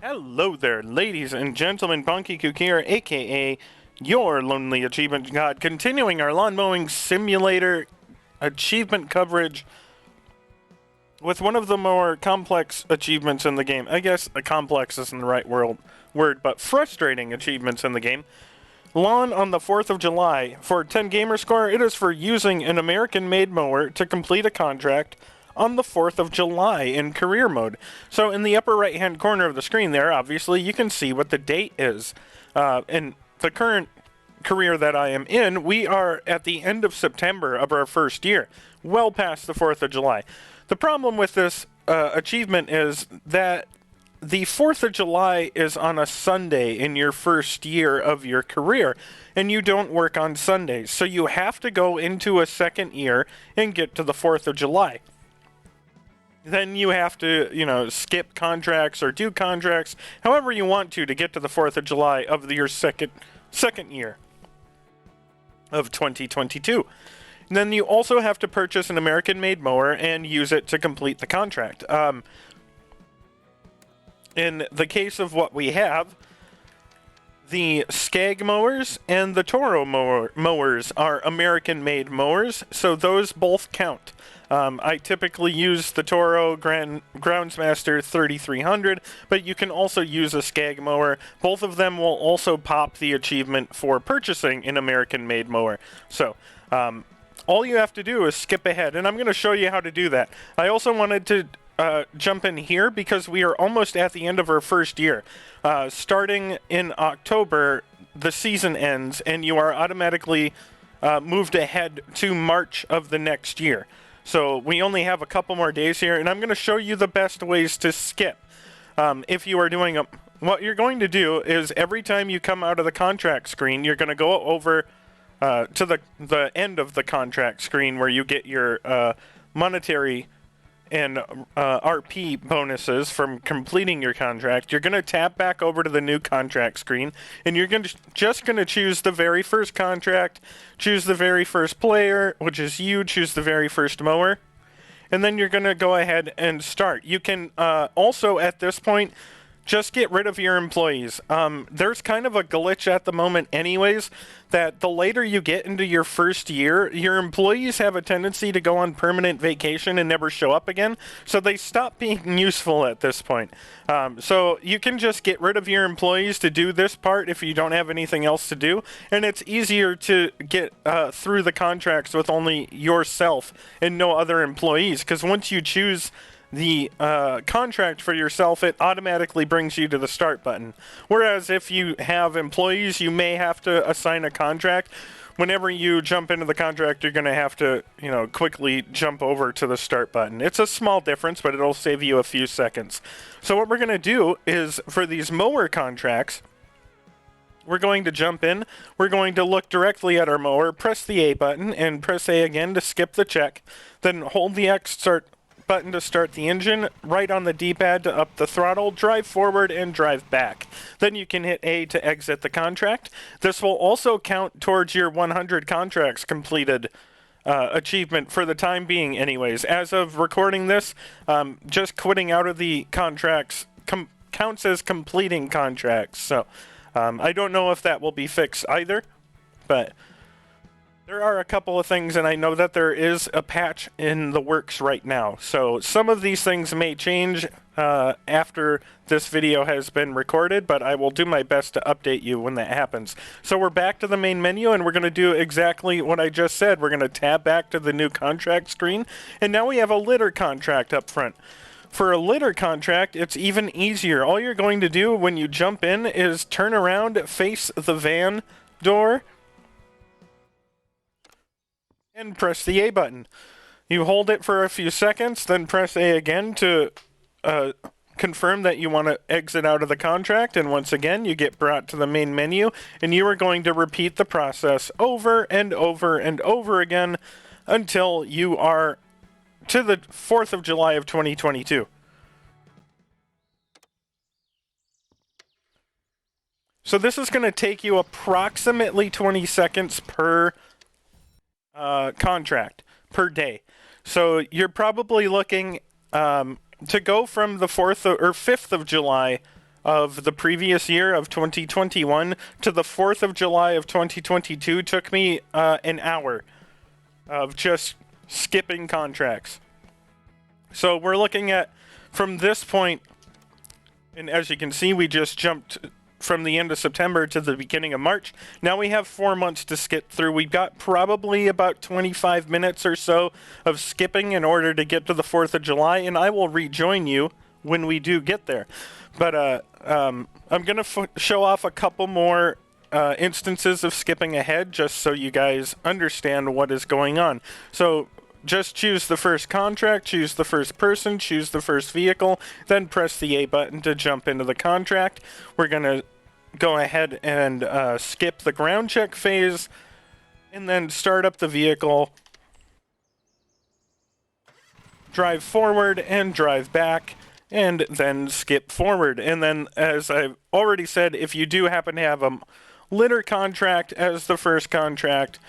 Hello there, ladies and gentlemen. Bonkekook here, aka your lonely achievement god, continuing our Lawn Mowing Simulator achievement coverage with one of the more complex achievements in the game. I guess complex isn't the right word, but frustrating achievements in the game. Lawn on the 4th of July. For 10 gamer score, it is for using an American-made mower to complete a contract on the 4th of July in career mode. So in the upper right hand corner of the screen there, obviously, you can see what the date is. In the current career that I am in, we are at the end of September of our first year, well past the 4th of July. The problem with this achievement is that the 4th of July is on a Sunday in your first year of your career, and you don't work on Sundays. So you have to go into a second year and get to the 4th of July. Then you have to, skip contracts or do contracts, however you want to get to the 4th of July of your second year of 2022. And then you also have to purchase an American-made mower and use it to complete the contract. In the case of what we have, the Skag mowers and the Toro mowers are American-made mowers, so those both count. I typically use the Toro Groundsmaster 3300, but you can also use a Skag mower. Both of them will also pop the achievement for purchasing an American-made mower. So, all you have to do is skip ahead, and I'm going to show you how to do that. I also wanted to jump in here because we are almost at the end of our first year. Starting in October, the season ends, and you are automatically moved ahead to March of the next year. So we only have a couple more days here, and I'm going to show you the best ways to skip. If you are doing what you're going to do is every time you come out of the contract screen, you're going to go over to the end of the contract screen where you get your monetary and RP bonuses from completing your contract. You're going to tap back over to the new contract screen, and you're just going to choose the very first contract, choose the very first player, which is you, choose the very first mower, and then you're going to go ahead and start. You can also, at this point, just get rid of your employees. There's kind of a glitch at the moment anyways, that the later you get into your first year, your employees have a tendency to go on permanent vacation and never show up again, so they stop being useful at this point. So you can just get rid of your employees to do this part if you don't have anything else to do, and it's easier to get through the contracts with only yourself and no other employees, because once you choose the contract for yourself, it automatically brings you to the start button. Whereas if you have employees, you may have to assign a contract. Whenever you jump into the contract, you're going to have to, quickly jump over to the start button. It's a small difference, but it'll save you a few seconds. So what we're going to do is, for these mower contracts, we're going to jump in, we're going to look directly at our mower, press the A button, and press A again to skip the check, then hold the X button to start the engine, right on the D-pad to up the throttle, drive forward, and drive back. Then you can hit A to exit the contract. This will also count towards your 100 contracts completed achievement for the time being anyways. As of recording this, just quitting out of the contracts counts as completing contracts. So I don't know if that will be fixed either, but there are a couple of things, and I know that there is a patch in the works right now. So some of these things may change after this video has been recorded, but I will do my best to update you when that happens. So we're back to the main menu, and we're going to do exactly what I just said. We're going to tab back to the new contract screen, and now we have a litter contract up front. For a litter contract, it's even easier. All you're going to do when you jump in is turn around, face the van door, and press the A button. You hold it for a few seconds, then press A again to confirm that you want to exit out of the contract, and once again you get brought to the main menu, and you are going to repeat the process over and over and over again until you are to the 4th of July of 2022. So this is going to take you approximately 20 seconds per contract per day. So you're probably looking to go from the 4th or 5th of July of the previous year of 2021 to the 4th of July of 2022 took me an hour of just skipping contracts. So we're looking at, from this point, and as you can see, we just jumped from the end of September to the beginning of March. Now we have 4 months to skip through. We've got probably about 25 minutes or so of skipping in order to get to the 4th of July, and I will rejoin you when we do get there. But I'm going to show off a couple more instances of skipping ahead just so you guys understand what is going on. So just choose the first contract, choose the first person, choose the first vehicle, then press the A button to jump into the contract. We're going to go ahead and skip the ground check phase, and then start up the vehicle, drive forward and drive back, and then skip forward. And then, as I've already said, if you do happen to have a litter contract as the first contract,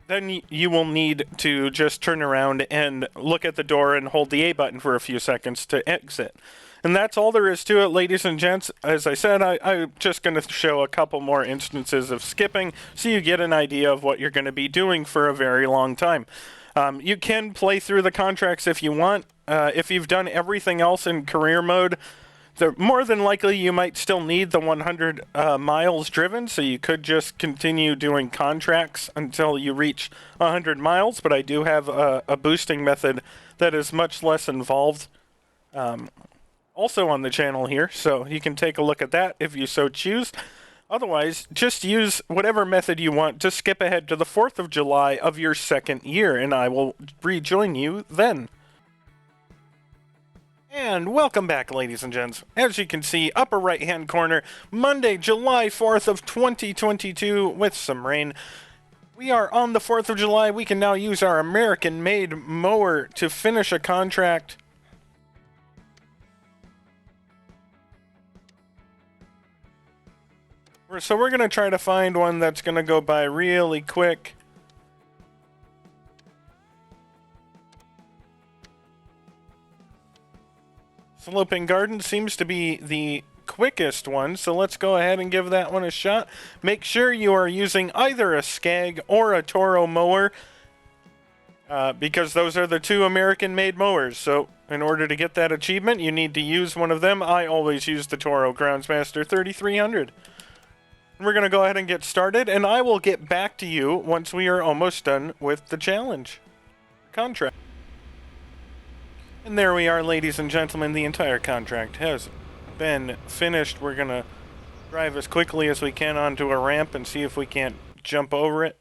then you will need to just turn around and look at the door and hold the A button for a few seconds to exit. And that's all there is to it, ladies and gents. As I said, I'm just going to show a couple more instances of skipping so you get an idea of what you're going to be doing for a very long time. You can play through the contracts if you want. If you've done everything else in career mode, more than likely you might still need the 100 miles driven, so you could just continue doing contracts until you reach 100 miles, but I do have a boosting method that is much less involved also on the channel here, so you can take a look at that if you so choose. Otherwise, just use whatever method you want to skip ahead to the 4th of July of your second year, and I will rejoin you then. And welcome back, ladies and gents. As you can see, upper right-hand corner, Monday, July 4th of 2022, with some rain. We are on the 4th of July. We can now use our American-made mower to finish a contract. So we're going to try to find one that's going to go by really quick. Sloping Garden seems to be the quickest one, so let's go ahead and give that one a shot. Make sure you are using either a Skag or a Toro mower, because those are the two American-made mowers. So in order to get that achievement, you need to use one of them. I always use the Toro Groundsmaster 3300. We're going to go ahead and get started, and I will get back to you once we are almost done with the challenge contract. And there we are, ladies and gentlemen. The entire contract has been finished. We're going to drive as quickly as we can onto a ramp and see if we can't jump over it.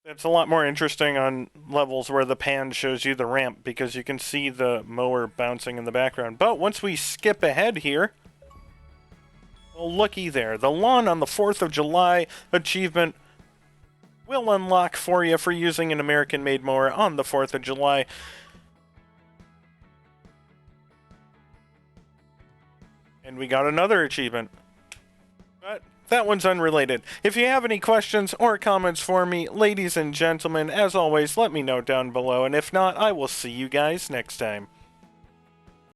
It's a lot more interesting on levels where the pan shows you the ramp, because you can see the mower bouncing in the background. But once we skip ahead here, well, looky there. The Lawn on the 4th of July achievement will unlock for you for using an American-made mower on the 4th of July. And we got another achievement. But that one's unrelated. If you have any questions or comments for me, ladies and gentlemen, as always, let me know down below. And if not, I will see you guys next time.